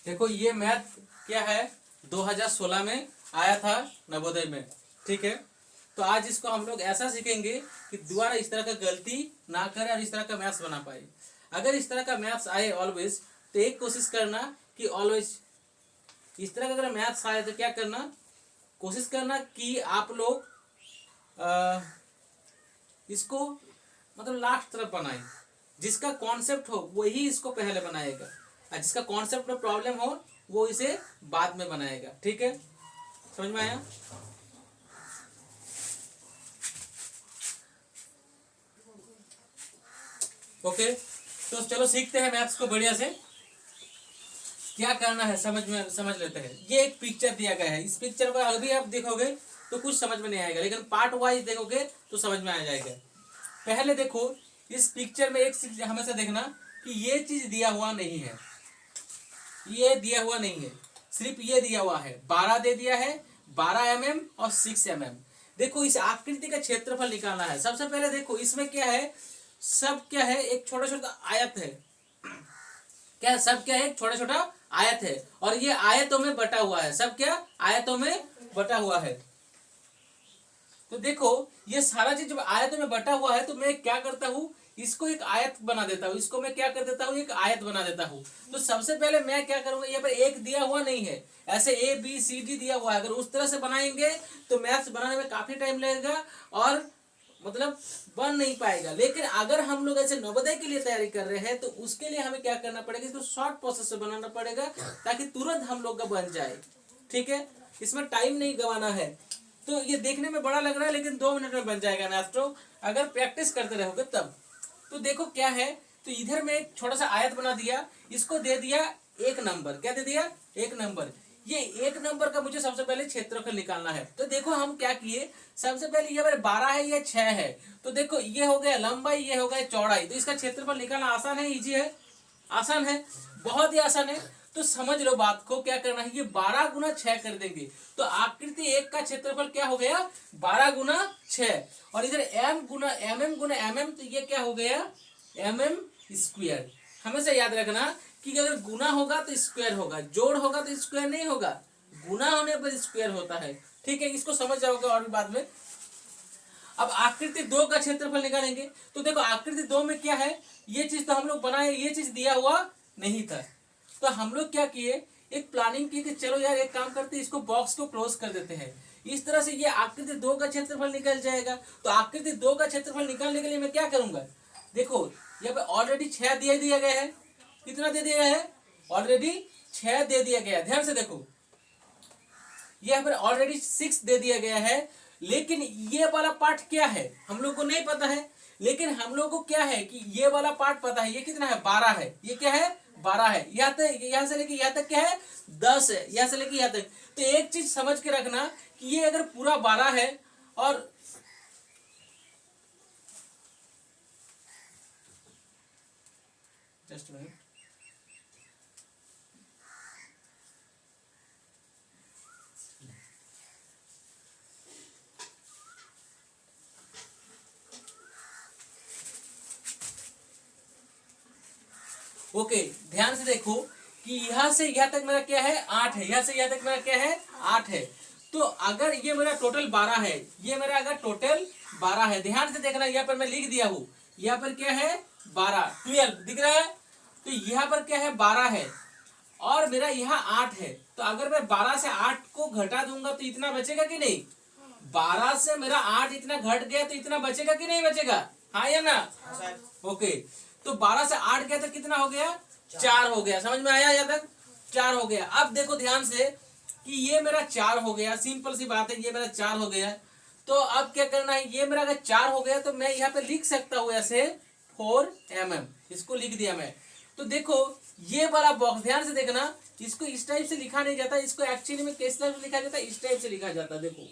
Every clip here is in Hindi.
देखो ये मैथ क्या है 2016 में आया था नवोदय में। ठीक है, तो आज इसको हम लोग ऐसा सीखेंगे कि दोबारा इस तरह का गलती ना करें और इस तरह का मैथ्स बना पाए। अगर इस तरह का मैथ्स आए ऑलवेज, तो एक कोशिश करना कि ऑलवेज इस तरह का अगर मैथ्स आए तो क्या करना, कोशिश करना कि आप लोग इसको मतलब लास्ट तरफ बनाए। जिसका कॉन्सेप्ट हो वही इसको पहले बनाएगा, और जिसका कॉन्सेप्ट में प्रॉब्लम हो वो इसे बाद में बनाएगा। ठीक है, समझ में आया? ओके, तो चलो सीखते हैं मैथ्स को बढ़िया से। क्या करना है समझ लेते हैं। ये एक पिक्चर दिया गया है, इस पिक्चर को अभी आप देखोगे तो कुछ समझ में नहीं आएगा, लेकिन पार्ट वाइज देखोगे तो समझ में आ जाएगा। पहले देखो, इस पिक्चर में एक चीज हमेशा देखना कि ये चीज दिया हुआ नहीं है, ये दिया हुआ नहीं है, सिर्फ ये दिया हुआ है 12 दे दिया है, 12 mm और 6 mm। देखो इस आकृति का क्षेत्रफल निकालना है। सबसे पहले देखो इसमें क्या है, सब क्या है, एक छोटा छोटा आयत है। क्या सब क्या है, एक छोटा छोटा आयत है, और ये आयतों में बटा हुआ है। सब क्या आयतों में बटा हुआ है। तो देखो ये सारा चीज जब आयतों में बटा हुआ है तो मैं क्या करता हूँ, इसको एक आयत बना देता हूँ। इसको मैं क्या कर देता हूँ, एक आयत बना देता हूँ। तो सबसे पहले मैं क्या करूंगा, यहाँ पर एक दिया हुआ नहीं है, ऐसे ए बी सी डी दिया हुआ है। अगर उस तरह से बनाएंगे तो मैथ्स बनाने में काफी टाइम लगेगा और मतलब बन नहीं पाएगा। लेकिन अगर हम लोग ऐसे नवोदय के लिए तैयारी कर रहे हैं तो उसके लिए हमें क्या करना पड़ेगा, इसको शॉर्ट प्रोसेस से बनाना पड़ेगा ताकि तुरंत हम लोग का बन जाए। ठीक है, इसमें टाइम नहीं गंवाना है। तो ये देखने में बड़ा लग रहा है लेकिन 2 मिनट में बन जाएगा मैथ्स, तो अगर प्रैक्टिस करते रहोगे तब। तो देखो क्या है, तो इधर में एक छोटा सा आयत बना दिया, इसको दे दिया 1 नंबर। क्या दे दिया, 1 नंबर। ये 1 नंबर का मुझे सबसे पहले क्षेत्रफल निकालना है। तो देखो हम क्या किए, सबसे पहले ये 12 है, ये 6 है। तो देखो ये हो गया लंबाई, ये हो गया चौड़ाई। तो इसका क्षेत्रफल निकालना आसान है, इजी है, आसान है, बहुत ही आसान है। तो समझ लो बात को, क्या करना है, ये 12 गुना 6 कर देंगे। तो आकृति 1 का क्षेत्रफल क्या हो गया, 12 गुना 6। और इधर m गुना mm, तो ये क्या हो गया, mm स्क्वायर। हमेशा याद रखना कि अगर गुना होगा तो स्क्वायर होगा, जोड़ होगा तो स्क्वायर नहीं होगा, गुना होने पर स्क्वायर होता है। ठीक है, इसको समझ जाओगे और भी बाद में। अब आकृति 2 का क्षेत्रफल निकालेंगे। तो देखो आकृति 2 में क्या है, ये चीज तो हम लोग बनाए, ये चीज दिया हुआ नहीं था। तो हम लोग क्या किए, एक प्लानिंग की कि चलो यार एक काम करते हैं, इसको बॉक्स को क्लोज कर देते हैं। इस तरह से ये आकृति 2 का क्षेत्रफल निकल जाएगा। तो आकृति 2 का क्षेत्रफल निकालने के लिए मैं क्या करूंगा, देखो यहाँ पे ऑलरेडी 6 दे दिया गया है। कितना दे दिया है, ऑलरेडी 6 दे दिया गया है। ध्यान से देखो, यहाँ पर ऑलरेडी 6 दे दिया गया है। लेकिन ये वाला पार्ट क्या है हम लोग को नहीं पता है, लेकिन हम लोग को क्या है कि ये वाला पार्ट पता है। ये कितना है, 12 है। ये क्या है, 12 है। यहाँ तक, यहाँ से लेके यहाँ तक क्या है, 10 है। यहाँ से लेके यहाँ तक। तो एक चीज समझ के रखना कि ये अगर पूरा 12 है और जस्ट मिनट, ओके ध्यान से देखो कि यहाँ से यहाँ तक मेरा क्या है, 8 है। यहाँ से यहाँ तक मेरा क्या है, 8 है। तो अगर ये मेरा टोटल 12 है, ये मेरा अगर टोटल 12 है, ध्यान से देखना, यहाँ पर मैं लिख दिया हूँ, यहाँ पर क्या है 12, 12 दिख रहा है। तो यहाँ पर क्या है, 12 है और मेरा यहाँ 8 है। तो अगर मैं 12 से 8 को घटा दूंगा तो इतना बचेगा कि नहीं, 12 से मेरा 8 इतना घट गया तो इतना बचेगा कि नहीं बचेगा, हाँ या ना? ओके, तो 12 से 8 गया तो कितना हो गया, 4 हो गया। समझ में आया, यहाँ तक 4 हो गया। अब देखो ध्यान से कि ये मेरा 4 हो गया, सिंपल सी बात है, ये मेरा 4 हो गया। तो अब क्या करना है, ये मेरा अगर 4 हो गया तो मैं यहाँ पे लिख सकता हूँ ऐसे 4 mm, इसको लिख दिया मैं। तो देखो ये वाला बॉक्स ध्यान से देखना, इसको इस टाइप से लिखा नहीं जाता, इसको एक्चुअली में किस टाइप से लिखा जाता है, इस टाइप से लिखा जाता है। देखो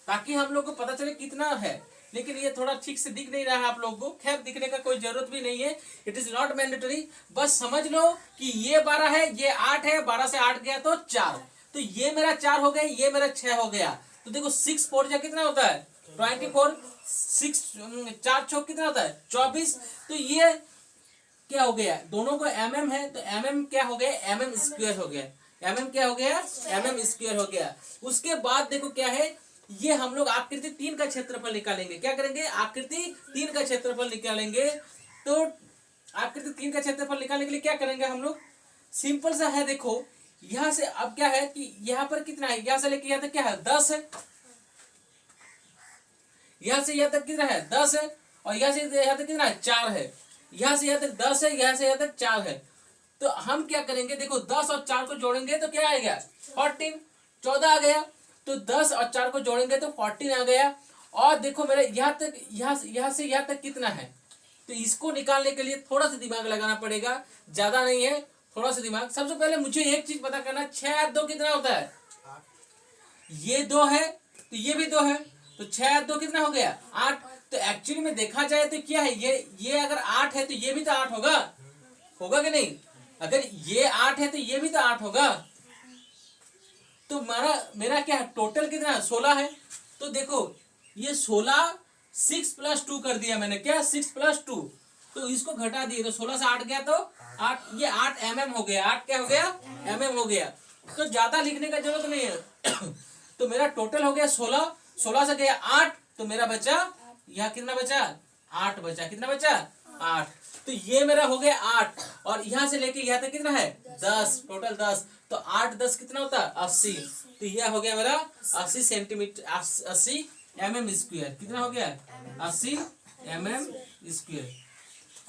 ताकि हम लोग को पता चले कितना है। लेकिन ये थोड़ा ठीक से दिख नहीं रहा है आप लोगों को, खैर दिखने का कोई जरूरत भी नहीं है, इट इज नॉट मैंडेटरी। बस समझ लो कि ये 12 है, ये 8 है, 12 से 8 गया तो 4। तो ये मेरा 4 हो गया, ये मेरा 6 हो गया। तो देखो 6 4 जा कितना होता है, 24, 6 4 चौक कितना होता है 24। तो ये क्या हो गया, दोनों को mm है तो mm क्या हो गया, mm स्क्वायर हो गया, mm क्या हो गया, mm स्क्वायर हो गया। उसके बाद देखो क्या है, ये हम लोग आकृति 3 का क्षेत्रफल निकालेंगे। क्या करेंगे, आकृति 3 का क्षेत्रफल निकालेंगे। तो आकृति 3 का क्षेत्रफल निकालने के लिए क्या करेंगे हम लोग, सिंपल सा है। देखो यहां से अब क्या है कि यहाँ पर कितना है, यहां से लेके यहाँ तक क्या है 10 है, यहां से यहाँ तक कितना है 10 है, और यहाँ से यहाँ तक कितना है 4 है, यहाँ से यहाँ तक 10 है, यहाँ से यहाँ तक 4 है। तो हम क्या करेंगे, देखो 10 और 4 को जोड़ेंगे तो क्या आएगा 14, 14 आ गया। तो 10 और 4 को जोड़ेंगे तो 14 आ गया। और देखो मेरे यहाँ तक, यहाँ से यहाँ तक कितना है, तो इसको निकालने के लिए थोड़ा सा दिमाग लगाना पड़ेगा, ज्यादा नहीं है, थोड़ा सा दिमाग। सबसे पहले मुझे एक चीज पता करना, 6 और 2 कितना होता है, ये 2 है तो ये भी 2 है, तो 6 और 2 कितना हो गया 8। तो एक्चुअली में देखा जाए तो क्या है, ये अगर 8 है तो ये भी तो 8 होगा, होगा कि नहीं, अगर ये 8 है तो ये भी तो 8 होगा। तो मेरा क्या है, टोटल कितना है 16 है। तो देखो ये 16 6 + 2 कर दिया मैंने, क्या 6 + 2, तो इसको घटा दिए तो 16 से 8 गया तो 8, ये 8 mm हो गया, 8 क्या हो गया mm हो गया। तो ज्यादा लिखने का जरूरत नहीं है। तो मेरा टोटल हो गया 16, 16 से गया 8, तो मेरा बचा यहाँ कितना बचा 8 बचा, कितना बचा 8। तो ये मेरा हो गया 8, और यहाँ से लेके यहाँ तक कितना है 10, टोटल 10। तो 8 10 कितना होता है 80। तो यह हो गया मेरा 80 सेंटीमीटर, 80 mm स्क्वायर, कितना हो गया 80 mm स्क्वायर।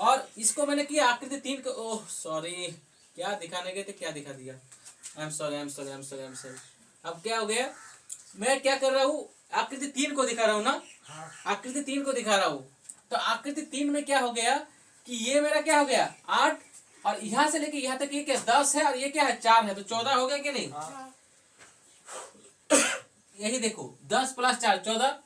और इसको मैंने किया आकृति 3 को, ओह सॉरी क्या दिखाने गए थे, क्या दिखा दिया, आई एम सॉरी। अब क्या हो गया, मैं क्या कर रहा हूँ, आकृति 3 को दिखा रहा हूँ ना, आकृति 3 को दिखा रहा हूँ। तो आकृति 3 में क्या हो गया कि ये मेरा क्या हो गया 8, और यहाँ से लेके यहाँ तक ये क्या 10 है, और ये क्या है 4 है, तो 14 हो गया कि नहीं। यही देखो 10 + 4 14,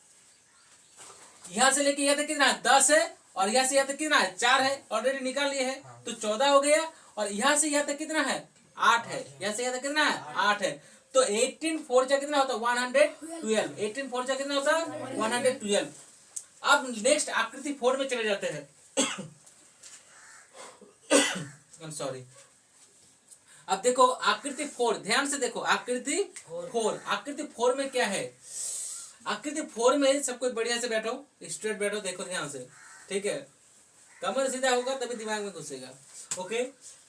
यहाँ से लेके यहाँ तक कितना है 10 है, और यहाँ से यहाँ तक कितना है 4 है, ऑलरेडी निकाल लिए है, तो 14 हो गया। और यहाँ से यहाँ तक कितना है 8 है, यहाँ से यहाँ तक कितना है 8 है। तो 18 4 जा कितना होता है 112, 18 4 जा कितना होता है 112। अब नेक्स्ट आकृति 4 में चले जाते हैं। I'm sorry। अब देखो आकृति 4, ध्यान से देखो आकृति 4, आकृति 4 में क्या है, आकृति 4 में सब कोई बढ़िया से बैठो, स्ट्रेट बैठो, देखो ध्यान से, ठीक है, कमर सीधा होगा तभी दिमाग में घुसेगा। ओके,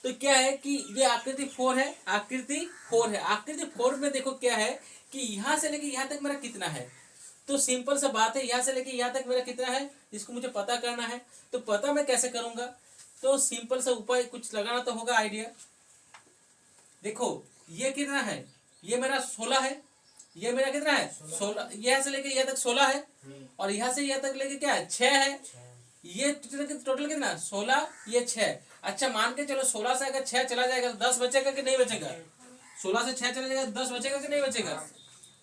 तो क्या है कि ये आकृति 4 है, आकृति 4 है। आकृति 4 में देखो क्या है कि यहाँ से लेके यहाँ तक मेरा कितना है, तो सिंपल सा बात है, यहाँ से लेके यहाँ तक मेरा कितना है, इसको मुझे पता करना है। तो पता मैं कैसे करूंगा, तो सिंपल सा उपाय कुछ लगाना तो होगा, आइडिया। देखो ये कितना है, ये मेरा 16 है, ये मेरा कितना है 16, यहाँ से लेके यहाँ तक 16 है, और यहाँ से यहाँ तक लेके क्या है 6 है, ये टोटल कितना 16, ये 6। अच्छा मान के चलो 16 से अगर 6 चला जाएगा तो 10 बचेगा कि नहीं बचेगा, 16 से 6 चला जाएगा तो 10 बचेगा कि नहीं बचेगा,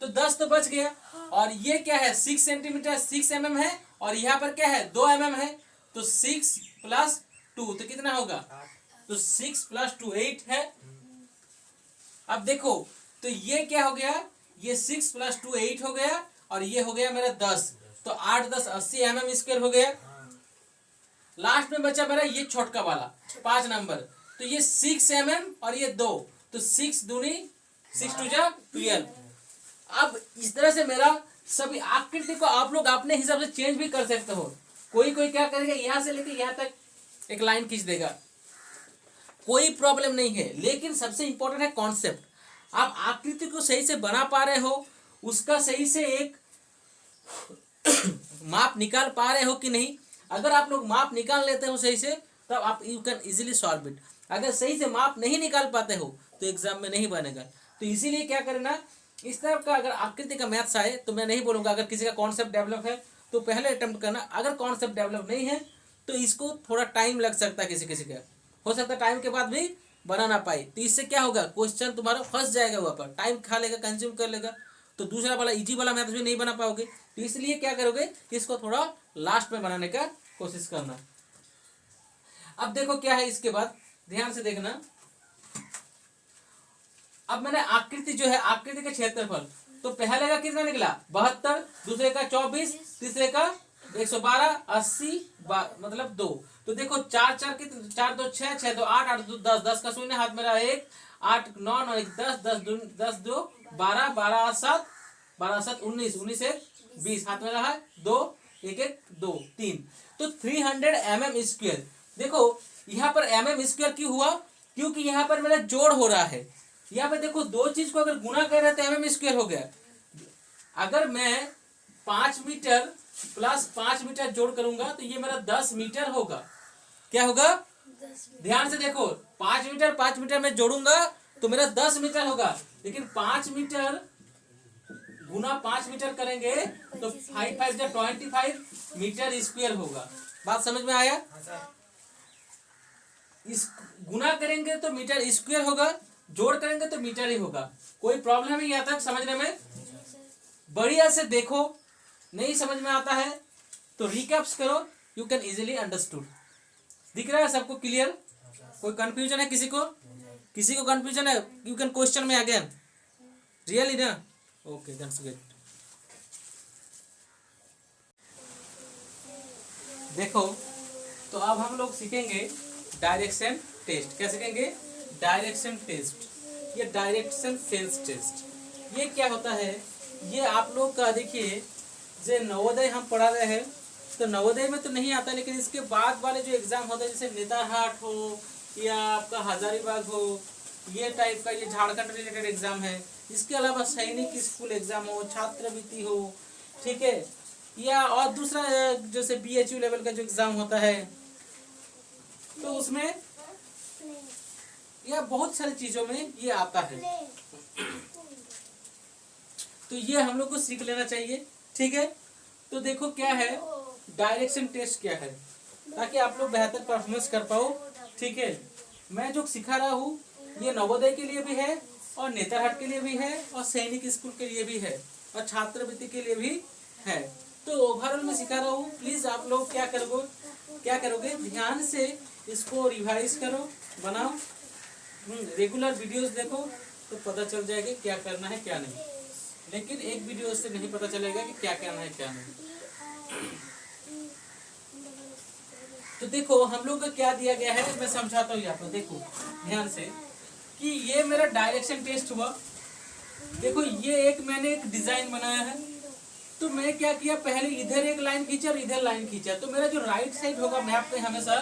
तो 10 तो बच गया। और ये क्या है 6 सेंटीमीटर 6 mm है, और यहाँ पर क्या है 2 mm है, तो 6 + 2 तो कितना होगा, तो 6 + 2 8 है। अब देखो तो ये क्या हो गया, ये 6 + 2 8 हो गया, और ये हो गया मेरा 10, तो 8 10 80 mm स्क्वायर हो गया। लास्ट में बचा मेरा ये छोटका वाला 5 नंबर, तो ये 6 mm और ये 2, तो 6 दूनी 6 2 जा 12। अब इस तरह से मेरा सभी आकृति को आप लोग अपने हिसाब से चेंज भी कर सकते हो। कोई क्या करेगा, यहाँ से लेके यहाँ तक एक लाइन खींच देगा, कोई प्रॉब्लम नहीं है, लेकिन सबसे इंपॉर्टेंट है कॉन्सेप्ट। आप आकृति को सही से बना पा रहे हो, उसका सही से एक माप निकाल पा रहे हो कि नहीं। अगर आप लोग माप निकाल लेते हो सही से, तब आप you can easily solve it. अगर सही से माप नहीं निकाल पाते हो तो एग्जाम में नहीं बनेगा। तो इसीलिए क्या करना, इस तरह का अगर आकृति का मैथ्स आए तो मैं नहीं बोलूंगा, अगर किसी का कॉन्सेप्ट डेवलप है तो पहले अटेम्प्ट करना, अगर कॉन्सेप्ट डेवलप नहीं है तो इसको थोड़ा टाइम लग सकता है, किसी का हो सकता है टाइम के बाद भी बना ना पाए। तो इससे क्या होगा, क्वेश्चन तुम्हारा फंस जाएगा, वहाँ पर टाइम खा लेगा, कंज्यूम कर लेगा, तो दूसरा वाला इजी वाला मैथ्स भी नहीं बना पाओगे। तो इसलिए क्या करोगे, इसको थोड़ा लास्ट में बनाने का कोशिश करना। अब देखो क्या है इसके बाद, ध्यान से देखना। अब मैंने आकृति जो है, आकृति का क्षेत्रफल, तो पहले का कितना निकला 72, दूसरे का 24, तीसरे का 112, 80 मतलब 2। तो देखो 4 4 कितने, 4 2 6, 6 2 8, 8 2 10, 10 का शून्य हाथ मेरा 1, 8 9 9 1 10, 10 2 12, 12 7, 12 7 19, 19 1 20, हाथ में रहा है 2, 1 1 2 3। तो 300 mm²। देखो यहाँ पर mm² क्यों हुआ, क्योंकि यहाँ पर मेरा जोड़ हो रहा है। यहाँ पे देखो दो चीज को अगर गुना कर रहे तो mm² हो गया। अगर मैं 5 मीटर प्लस 5 मीटर जोड़ करूंगा तो ये मेरा 10 मीटर होगा। क्या होगा, ध्यान से देखो, 5 मीटर में जोड़ूंगा तो मेरा 10 मीटर होगा, लेकिन 5 मीटर गुना 5 मीटर करेंगे तो 5 5 जा 25 मीटर स्क्वायर होगा। बात समझ में आया? इस गुना करेंगे तो मीटर स्क्वायर होगा, जोड़ करेंगे तो मीटर ही होगा। कोई प्रॉब्लम नहीं आता समझने में? बढ़िया से देखो, नहीं समझ में आता है तो रिकैप्स करो, यू कैन इजीली अंडरस्टूड। दिख रहा है सबको क्लियर? कोई कंफ्यूजन है किसी को? किसी को कंफ्यूजन है, यू कैन क्वेश्चन में अगेन। रियली ना? Okay, that's good. देखो तो अब हम लोग सीखेंगे डायरेक्शन टेस्ट। क्या सीखेंगे? Direction test. ये डायरेक्शन सेंस टेस्ट ये क्या होता है? ये आप लोग का देखिए, जो नवोदय हम पढ़ा रहे हैं तो नवोदय में तो नहीं आता, लेकिन इसके बाद वाले जो एग्जाम होते हैं जैसे नेतारहाट हो या आपका हजारीबाग हो, ये टाइप का, ये झारखंड रिलेटेड एग्जाम है। इसके अलावा सैनिक स्कूल एग्जाम हो, छात्रवृत्ति हो, ठीक है, या और दूसरा जैसे BHU लेवल का जो एग्जाम होता है तो उसमें या बहुत सारी चीजों में ये आता है। तो ये हम लोग को सीख लेना चाहिए, ठीक है। तो देखो क्या है डायरेक्शन टेस्ट क्या है, ताकि आप लोग बेहतर परफॉर्मेंस कर पाओ, ठीक है। मैं जो सिखा रहा हूँ ये नवोदय के लिए भी है और नेतारहाट के लिए भी है और सैनिक स्कूल के लिए भी है और छात्रवृत्ति के लिए भी है। तो ओवरऑल में सिखा रहा हूँ, प्लीज आप लोग क्या करोगे ध्यान से इसको रिवाइज करो, बनाओ, रेगुलर वीडियोस देखो तो पता चल जाएगा क्या करना है क्या नहीं। लेकिन एक वीडियो से नहीं पता चलेगा कि क्या करना है क्या नहीं। तो देखो हम लोग का क्या दिया गया है, मैं समझाता हूँ यहाँ पर, देखो ध्यान से कि ये मेरा डायरेक्शन टेस्ट हुआ। देखो ये एक मैंने एक डिजाइन बनाया है, तो मैं क्या किया, पहले इधर एक लाइन खींचा और इधर लाइन खींचा, तो मेरा जो राइट साइड होगा मैप पे हमेशा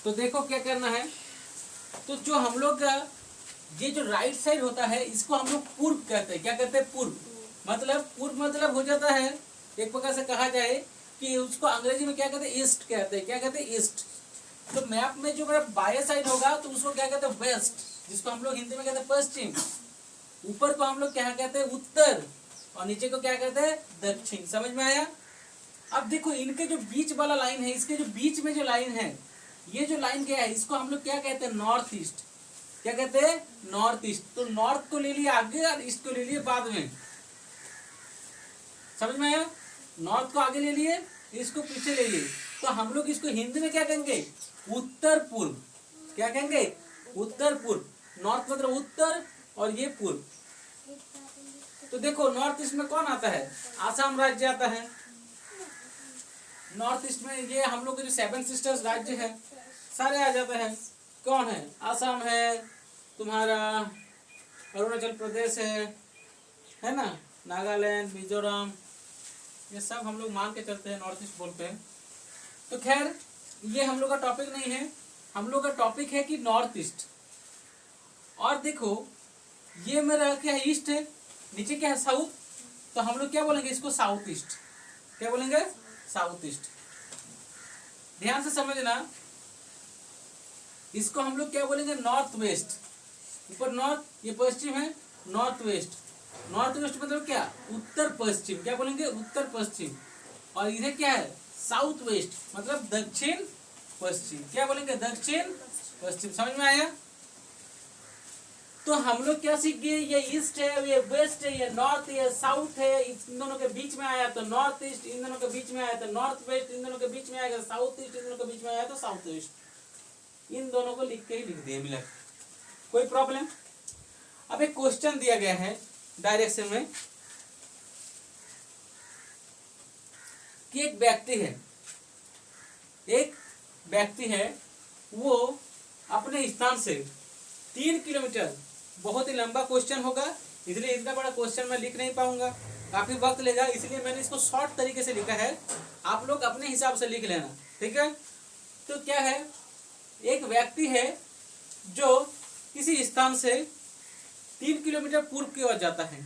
तो देखो क्या करना है, तो जो हम लोग का ये जो राइट साइड होता है इसको हम लोग पूर्व कहते हैं। क्या कहते हैं? पूर्व। पूर्व मतलब हो जाता है एक प्रकार से कहा जाए कि उसको अंग्रेजी में क्या कहते हैं? ईस्ट कहते हैं। क्या कहते हैं? ईस्ट। तो मैप में जो मेरा बाएं साइड होगा तो उसको क्या कहते हैं? वेस्ट, जिसको हम लोग हिंदी में कहते हैं पश्चिम। ऊपर को हम लोग क्या कहते हैं? उत्तर, और नीचे को क्या कहते हैं? दक्षिण। समझ में आया? अब देखो इनके जो बीच वाला लाइन है, इसके जो बीच में जो लाइन है, ये जो लाइन क्या है इसको हम लोग क्या कहते हैं? North east. क्या कहते हैं? North east. तो नॉर्थ को ले लिया आगे और ईस्ट को ले लिए बाद में। समझ में आया? नॉर्थ को आगे ले लिए, ईस्ट को पीछे ले लिए। तो हम लोग इसको हिंदी में क्या कहेंगे? उत्तर पूर्व। क्या कहेंगे? उत्तर पूर्व। नॉर्थ मतलब उत्तर और ये पूर्व। तो देखो नॉर्थ ईस्ट में कौन आता है? आसाम राज्य आता है। नॉर्थ ईस्ट में ये हम लोग के जो 7 सिस्टर्स राज्य है सारे आ जाते हैं। कौन है? आसाम है, तुम्हारा अरुणाचल प्रदेश है ना, नागालैंड, मिजोरम, ये सब हम लोग मान के चलते हैं, नॉर्थ ईस्ट बोलते हैं। तो खैर ये हम लोग का टॉपिक नहीं है, हम लोग का टॉपिक है कि नॉर्थ ईस्ट। और देखो ये मेरा क्या है? ईस्ट है, नीचे क्या है? साउथ। तो हम लोग क्या बोलेंगे इसको? South east. क्या बोलेंगे? South east. ध्यान से समझना, इसको हम लोग क्या बोलेंगे? North west. ऊपर नॉर्थ, ये पश्चिम है, नॉर्थ वेस्ट। नॉर्थ वेस्ट मतलब क्या? उत्तर पश्चिम। क्या बोलेंगे? उत्तर पश्चिम। और इधर क्या है? साउथ वेस्ट मतलब दक्षिण पश्चिम। क्या बोलेंगे? दक्षिण पश्चिम। समझ में आया? तो हम लोग क्या सीख गए, ये ईस्ट है, ये वेस्ट है, ये नॉर्थ है, ये साउथ है, इन दोनों के बीच में आया तो नॉर्थ ईस्ट, इन दोनों के बीच में आया तो नॉर्थ वेस्ट, इन दोनों के बीच में आएगा साउथ ईस्ट, इन दोनों के बीच में आया तो साउथ ईस्ट। इन दोनों को लिख के ही लिख दिए मिला। कोई प्रॉब्लम? अब एक क्वेश्चन दिया गया है डायरेक्शन में कि एक व्यक्ति है वो अपने स्थान से 3 किलोमीटर, बहुत ही लंबा क्वेश्चन होगा इसलिए इतना बड़ा क्वेश्चन मैं लिख नहीं पाऊंगा, काफी वक्त लेगा, इसलिए मैंने इसको शॉर्ट तरीके से लिखा है, आप लोग अपने हिसाब से लिख लेना, ठीक है। तो क्या है, एक व्यक्ति है जो किसी स्थान से 3 किलोमीटर पूर्व की ओर जाता है।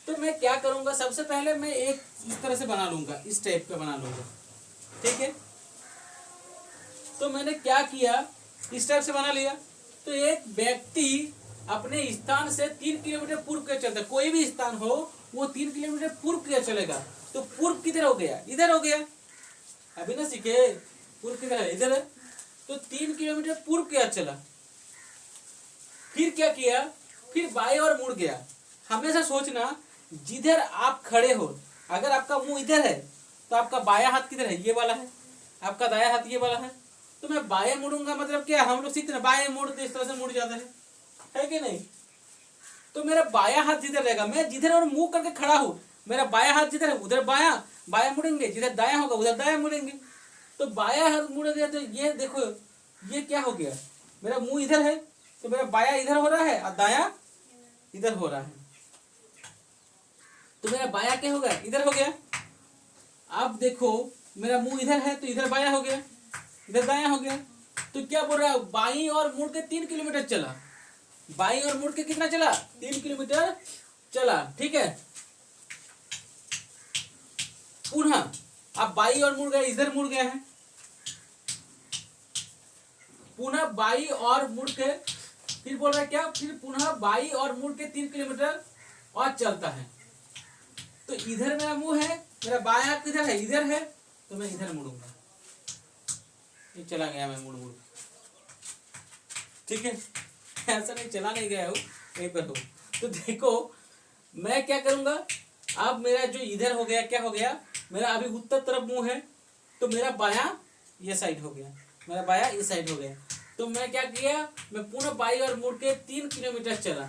तो मैं क्या करूंगा, सबसे पहले मैं एक इस तरह से बना लूंगा, इस टाइप का बना लूंगा, ठीक है। तो मैंने क्या किया, इस टाइप से बना लिया। तो एक व्यक्ति अपने स्थान से 3 किलोमीटर पूर्व के चलता है, कोई भी स्थान हो वो 3 किलोमीटर पूर्व के चलेगा। तो पूर्व किधर हो गया, इधर हो गया, अभी ना सीखे, पूर्व किधर है, इधर है। तो 3 किलोमीटर पूर्व के चला, फिर क्या किया, फिर बाएं ओर मुड़ गया। हमेशा सोचना जिधर आप खड़े हो, अगर आपका मुंह इधर है तो आपका बायां हाथ किधर है, ये वाला है, आपका दायां हाथ ये वाला है। तो मैं बाएं मुड़ूंगा, मतलब क्या, हम लोग सीखते हैं बाएं मुड़ते इस तरह से मुड़ जाता है कि नहीं। तो मेरा बायां हाथ जिधर रहेगा, मैं जिधर और मुंह करके खड़ा हूं, मेरा बायां हाथ जिधर है उधर बायां मुड़ेंगे, जिधर दायां होगा उधर दायां मुड़ेंगे। तो बायां हाथ मुड़ गया तो ये देखो, ये क्या हो गया, मेरा मुंह इधर है तो मेरा बायां इधर हो रहा है और दायां इधर हो रहा है। तो मेरा बायां क्या होगा, इधर हो गया। अब देखो मेरा मुंह इधर है तो इधर बायां हो गया, इधर दायां हो गया। तो क्या बोल रहा है, बाईं और मुड़ के 3 किलोमीटर चला, बाईं और मुड़ के कितना चला, 3 किलोमीटर चला, ठीक है। पुनः अब बाईं और मुड़ गया, इधर मुड़ गया है, पुनः बाईं और मुड़ के फिर बोल रहा है क्या, फिर पुनः बाईं और मुड़ के 3 किलोमीटर और चलता है। तो इधर मेरा मुंह है, मेरा बायां हाथ किधर है, इधर है, तो मैं इधर मुड़ूंगा, ये चला गया मैं मुड़, ठीक है। ऐसा नहीं चला नहीं गया हूँ, यहीं पर हो। तो देखो मैं क्या करूंगा, अब मेरा जो इधर हो गया, क्या हो गया, मेरा अभी उत्तर तरफ मुंह है तो मेरा बायां ये साइड हो गया, मेरा बायां ये साइड हो गया। तो मैं क्या किया, मैं पुनः बाईं और मुड़ के 3 किलोमीटर चला।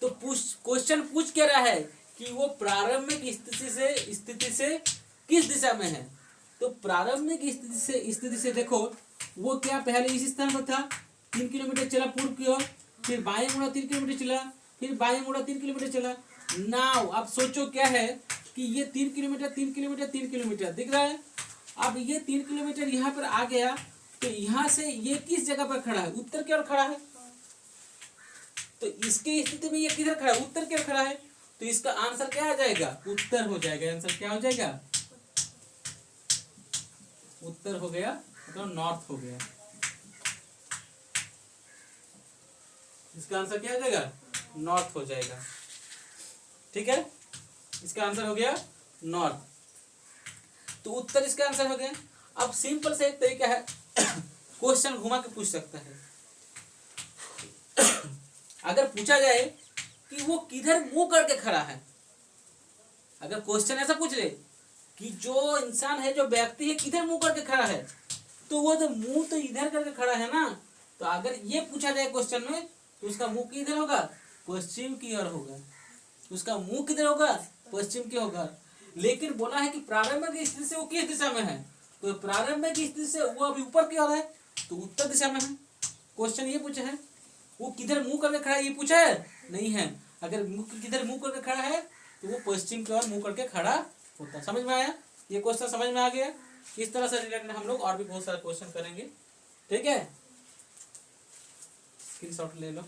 तो क्वेश्चन पूछ क्या रहा है कि वो प्रारंभिक स्थिति से किस दिशा में है। तो प्रारंभिक स्थिति से देखो वो क्या, पहले इस स्थान पर था, 3 किलोमीटर चला पूर्व की ओर, फिर बाएं मुड़ा 3 किलोमीटर चला, फिर बाएं मुड़ा 3 किलोमीटर चला। नाउ अब सोचो क्या है कि ये 3 किलोमीटर दिख रहा है। अब ये 3 किलोमीटर यहाँ पर आ गया, तो यहाँ से ये किस जगह पर खड़ा है, उत्तर की ओर खड़ा है। तो इसके स्थिति में ये किधर खड़ा है, उत्तर की ओर खड़ा है। तो इसका आंसर क्या आ जाएगा, उत्तर हो जाएगा। आंसर क्या हो जाएगा, उत्तर हो गया, मतलब नॉर्थ हो गया। इसका आंसर क्या हो जाएगा, नॉर्थ हो जाएगा, ठीक है। इसका आंसर हो गया नॉर्थ, तो उत्तर इसका आंसर हो गया। अब सिंपल से एक तरीका है, क्वेश्चन घुमा के पूछ सकता है। अगर पूछा जाए कि वो किधर मुंह करके खड़ा है, अगर क्वेश्चन ऐसा पूछ ले कि जो इंसान है, जो व्यक्ति है, किधर मुंह करके खड़ा है, तो वो तो मुंह तो इधर करके खड़ा है ना। तो अगर ये पूछा जाए क्वेश्चन में, तो उसका मुंह किधर होगा, पश्चिम की ओर होगा। उसका मुंह किधर होगा, पश्चिम की होगा। लेकिन बोला है कि प्रारंभिक स्थिति से वो किस दिशा में है, तो प्रारंभिक स्थिति से वो अभी ऊपर की ओर है, तो उत्तर दिशा में है। क्वेश्चन ये पूछा है, वो किधर मुंह करके खड़ा है, ये पूछा है नहीं है। अगर किधर मुंह करके खड़ा है तो वो पश्चिम की ओर मुंह करके खड़ा होता है। समझ में आया, ये क्वेश्चन समझ में आ गया। इस तरह से रिलेटेड हम लोग और भी बहुत सारे क्वेश्चन करेंगे, ठीक है। स्क्रीनशॉट ले लो।